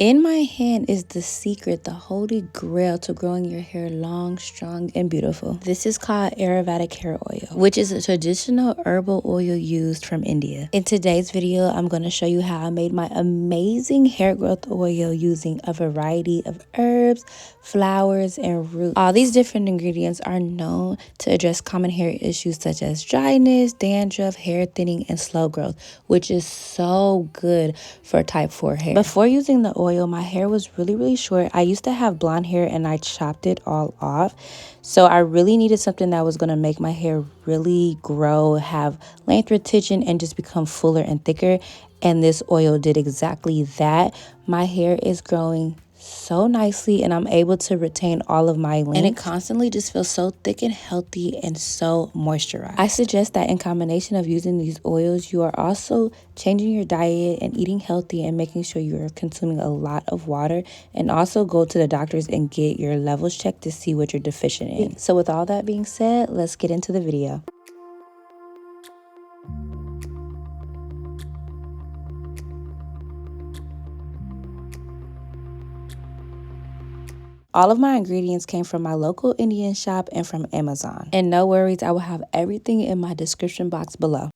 In my hand is the secret, the holy grail to growing your hair long, strong, and beautiful. This is called Ayurvedic hair oil, which is a traditional herbal oil used from India. In today's video, I'm going to show you how I made my amazing hair growth oil using a variety of herbs, flowers, and roots. All these different ingredients are known to address common hair issues such as dryness, dandruff, hair thinning, and slow growth, which is so good for type 4 hair. Before using the oil, my hair was really short. I used to have blonde hair and I chopped it all off. So I really needed something that was going to make my hair really grow, have length retention, and just become fuller and thicker. And this oil did exactly that. My hair is growing so nicely and I'm able to retain all of my length, and it constantly just feels so thick and healthy and so moisturized. I suggest that in combination of using these oils, you are also changing your diet and eating healthy and making sure you're consuming a lot of water, and also go to the doctors and get your levels checked to see what you're deficient in. So with all that being said, let's get into the video. All of my ingredients came from my local Indian shop and from Amazon. And no worries, I will have everything in my description box below.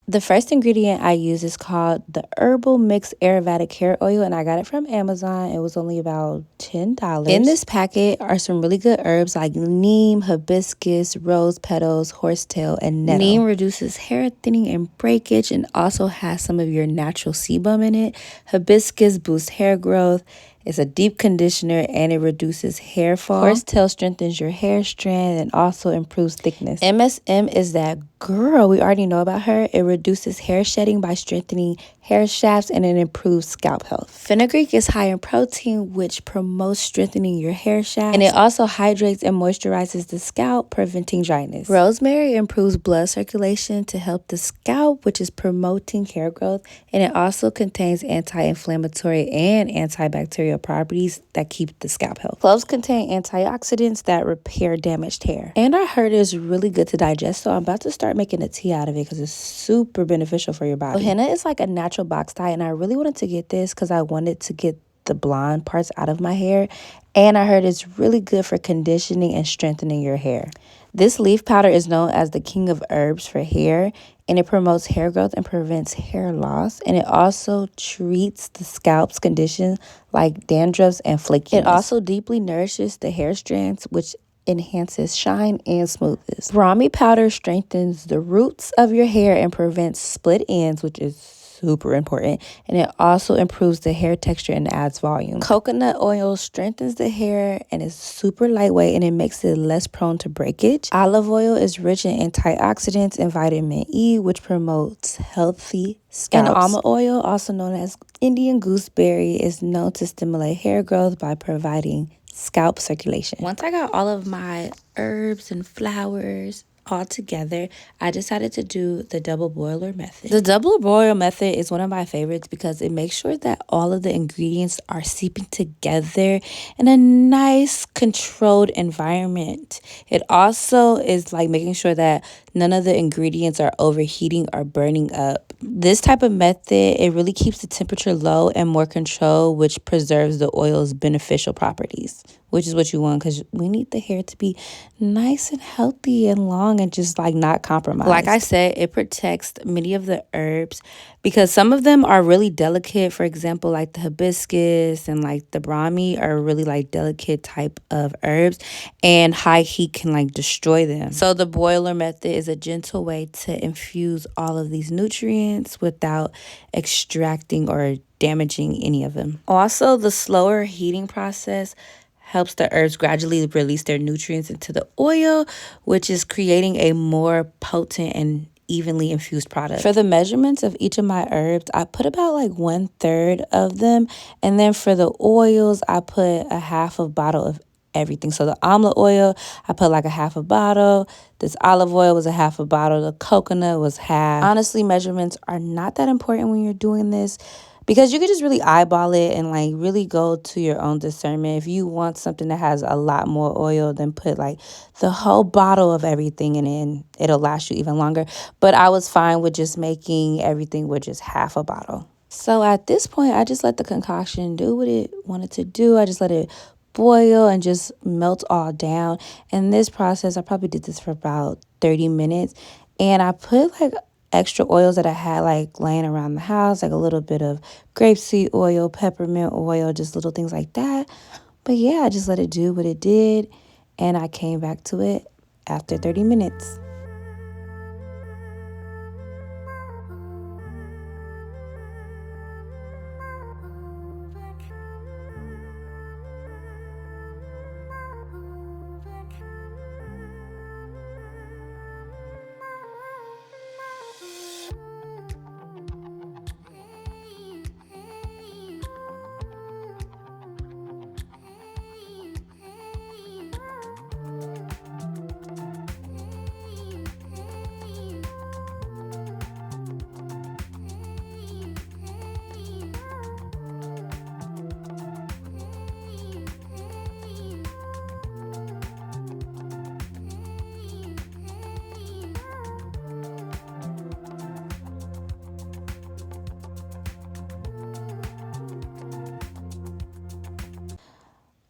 The first ingredient I use is called the Herbal Mixed Ayurvedic Hair Oil, and I got it from Amazon. It was only about $10. In this packet are some really good herbs like neem, hibiscus, rose petals, horsetail, and nettle. Neem reduces hair thinning and breakage and also has some of your natural sebum in it. Hibiscus boosts hair growth. It's a deep conditioner and it reduces hair fall. Horsetail strengthens your hair strand and also improves thickness. MSM is that girl. We already know about her. It reduces hair shedding by strengthening hair shafts and it improves scalp health. Fenugreek is high in protein, which promotes strengthening your hair shaft. And it also hydrates and moisturizes the scalp, preventing dryness. Rosemary improves blood circulation to help the scalp, which is promoting hair growth. And it also contains anti-inflammatory and antibacterial properties that keep the scalp healthy. Cloves contain antioxidants that repair damaged hair. And I heard it's really good to digest, so I'm about to start making a tea out of it because it's super beneficial for your body. So henna is like a natural box dye, and I really wanted to get this because I wanted to get the blonde parts out of my hair, and I heard it's really good for conditioning and strengthening your hair. This leaf powder is known as the king of herbs for hair, and it promotes hair growth and prevents hair loss, and it also treats the scalp's conditions like dandruffs and flakiness. It also deeply nourishes the hair strands, which enhances shine and smoothness. Brahmi powder strengthens the roots of your hair and prevents split ends, which is super important, and it also improves the hair texture and adds volume. Coconut oil strengthens the hair and is super lightweight and it makes it less prone to breakage. Olive oil is rich in antioxidants and vitamin E, which promotes healthy scalps. And alma oil, also known as Indian gooseberry, is known to stimulate hair growth by providing scalp circulation. Once I got all of my herbs and flowers all together, I decided to do the double boiler method. The double boil method is one of my favorites because it makes sure that all of the ingredients are seeping together in a nice controlled environment. It also is like making sure that none of the ingredients are overheating or burning up. This type of method, it really keeps the temperature low and more controlled, which preserves the oil's beneficial properties, which is what you want because we need the hair to be nice and healthy and long and just like not compromised. Like I said, it protects many of the herbs because some of them are really delicate. For example, like the hibiscus and like the brahmi are really like delicate type of herbs, and high heat can like destroy them. So the boiler method is a gentle way to infuse all of these nutrients without extracting or damaging any of them. Also, the slower heating process helps the herbs gradually release their nutrients into the oil, which is creating a more potent and evenly infused product. For the measurements of each of my herbs, I put about like 1/3 of them, and then for the oils, I put a half a bottle of everything. So the almond oil, I put like a half a bottle. This olive oil was a half a bottle. The coconut was half. Honestly, measurements are not that important when you're doing this, because you could just really eyeball it and like really go to your own discernment. If you want something that has a lot more oil, then put like the whole bottle of everything in it and it'll last you even longer. But I was fine with just making everything with just half a bottle. So at this point, I just let the concoction do what it wanted to do. I just let it boil and just melt all down. And this process, I probably did this for about 30 minutes. And I put like extra oils that I had like laying around the house, like a little bit of grapeseed oil, peppermint oil, just little things like that. But yeah, I just let it do what it did. And I came back to it after 30 minutes.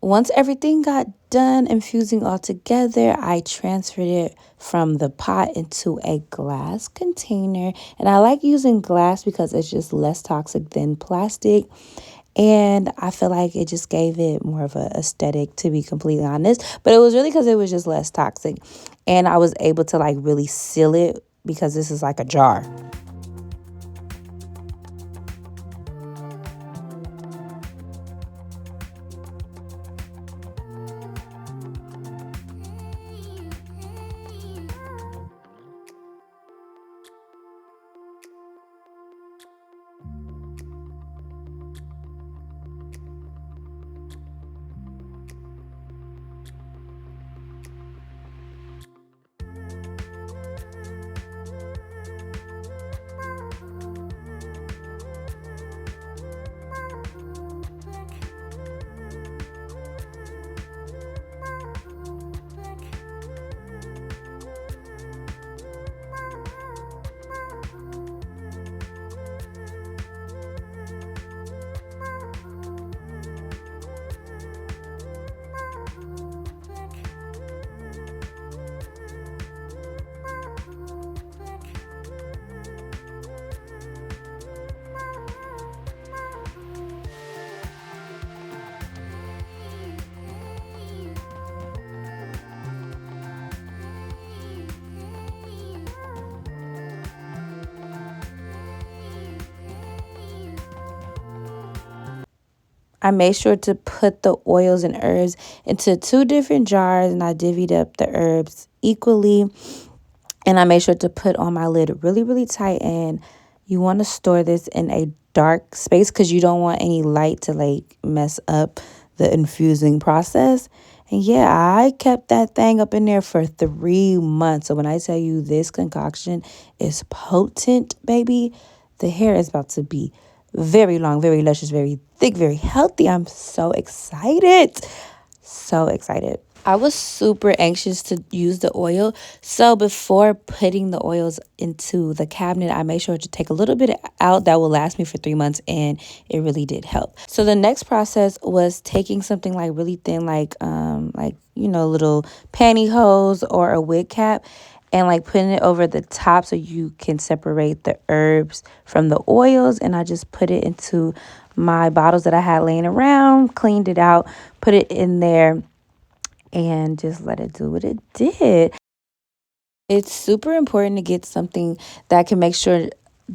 Once everything got done infusing all together, I transferred it from the pot into a glass container. And I like using glass because it's just less toxic than plastic. And I feel like it just gave it more of a aesthetic, to be completely honest. But it was really because it was just less toxic. And I was able to like really seal it because this is like a jar. I made sure to put the oils and herbs into two different jars, and I divvied up the herbs equally. And I made sure to put on my lid really, really tight. And you want to store this in a dark space because you don't want any light to like mess up the infusing process. And yeah, I kept that thing up in there for 3 months. So when I tell you this concoction is potent, baby, the hair is about to be very long, very luscious, very thick, very healthy. I'm so excited. So excited. I was super anxious to use the oil. So before putting the oils into the cabinet, I made sure to take a little bit out that will last me for 3 months, and it really did help. So the next process was taking something like really thin, like little pantyhose or a wig cap, and like putting it over the top so you can separate the herbs from the oils. And I just put it into my bottles that I had laying around, cleaned it out, put it in there, and just let it do what it did. It's super important to get something that can make sure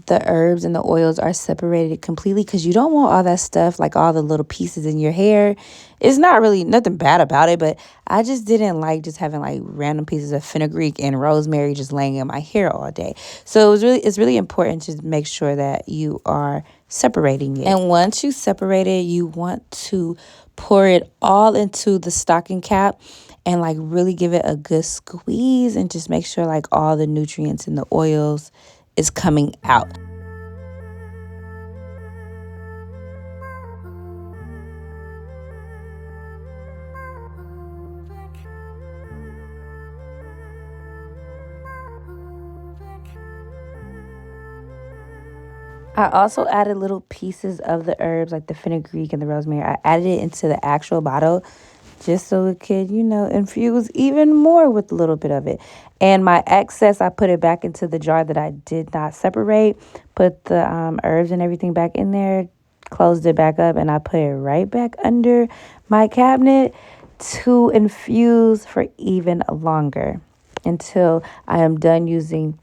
the herbs and the oils are separated completely, because you don't want all that stuff, like all the little pieces in your hair. It's not really nothing bad about it, but I just didn't like just having like random pieces of fenugreek and rosemary just laying in my hair all day. So it's really important to make sure that you are separating it. And once you separate it, you want to pour it all into the stocking cap and like really give it a good squeeze and just make sure like all the nutrients and the oils is coming out. I also added little pieces of the herbs like the fenugreek and the rosemary. I added it into the actual bottle just so it could, infuse even more with a little bit of it. And my excess, I put it back into the jar that I did not separate, put the herbs and everything back in there, closed it back up, and I put it right back under my cabinet to infuse for even longer until I am done using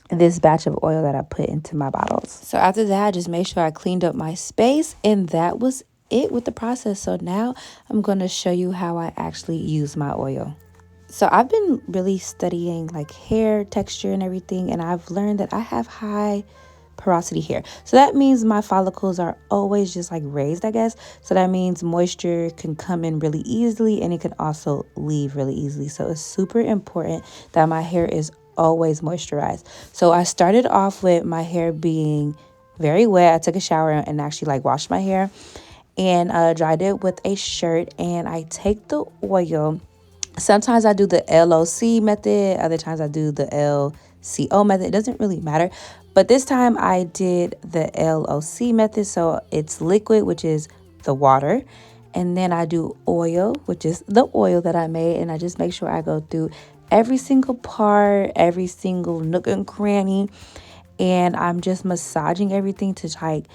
this batch of oil that I put into my bottles. So after that, I just made sure I cleaned up my space, and that was it with the process. So now I'm going to show you how I actually use my oil. So I've been really studying like hair texture and everything, and I've learned that I have high porosity hair. So that means my follicles are always just like raised, I guess. So that means moisture can come in really easily, and it can also leave really easily. So it's super important that my hair is always moisturized. So I started off with my hair being very wet. I took a shower and actually like washed my hair and dried it with a shirt, and I take the oil. Sometimes I do the LOC method, other times I do the LCO method. It doesn't really matter. But this time I did the LOC method. So it's liquid, which is the water. And then I do oil, which is the oil that I made. And I just make sure I go through every single part, every single nook and cranny. And I'm just massaging everything to like,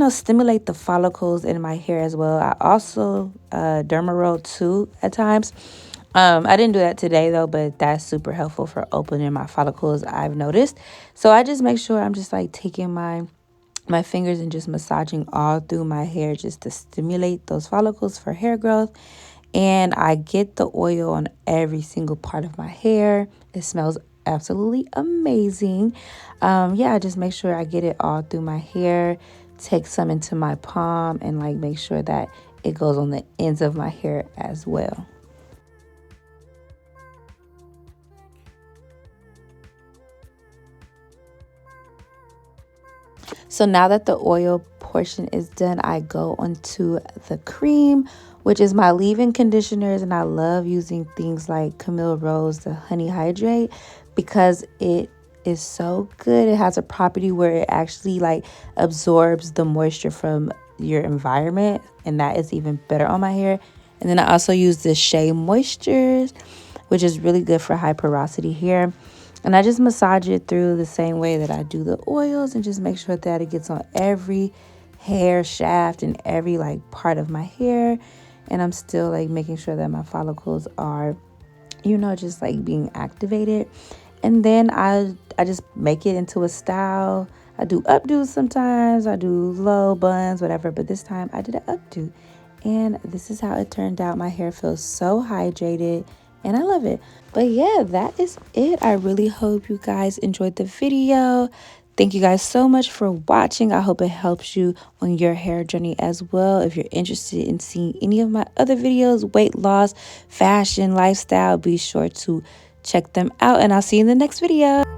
stimulate the follicles in my hair as well. I also derma roll too at times. I didn't do that today though, but that's super helpful for opening my follicles, I've noticed. So I just make sure I'm just like taking my fingers and just massaging all through my hair just to stimulate those follicles for hair growth. And I get the oil on every single part of my hair. It smells absolutely amazing. I just make sure I get it all through my hair, take some into my palm, and like make sure that it goes on the ends of my hair as well. So now that the oil portion is done, I go onto the cream, which is my leave-in conditioners. And I love using things like Camille Rose, the Honey Hydrate, because it is so good. It has a property where it actually like absorbs the moisture from your environment, and that is even better on my hair. And then I also use the Shea Moistures, which is really good for high porosity hair. And I just massage it through the same way that I do the oils, and just make sure that it gets on every hair shaft and every like part of my hair. And I'm still like making sure that my follicles are, just like being activated. And then I just make it into a style. I do updos sometimes, I do low buns, whatever. But this time I did an updo. And this is how it turned out. My hair feels so hydrated and I love it. But yeah, that is it. I really hope you guys enjoyed the video. Thank you guys so much for watching. I hope it helps you on your hair journey as well. If you're interested in seeing any of my other videos, weight loss, fashion, lifestyle, be sure to check them out. And I'll see you in the next video.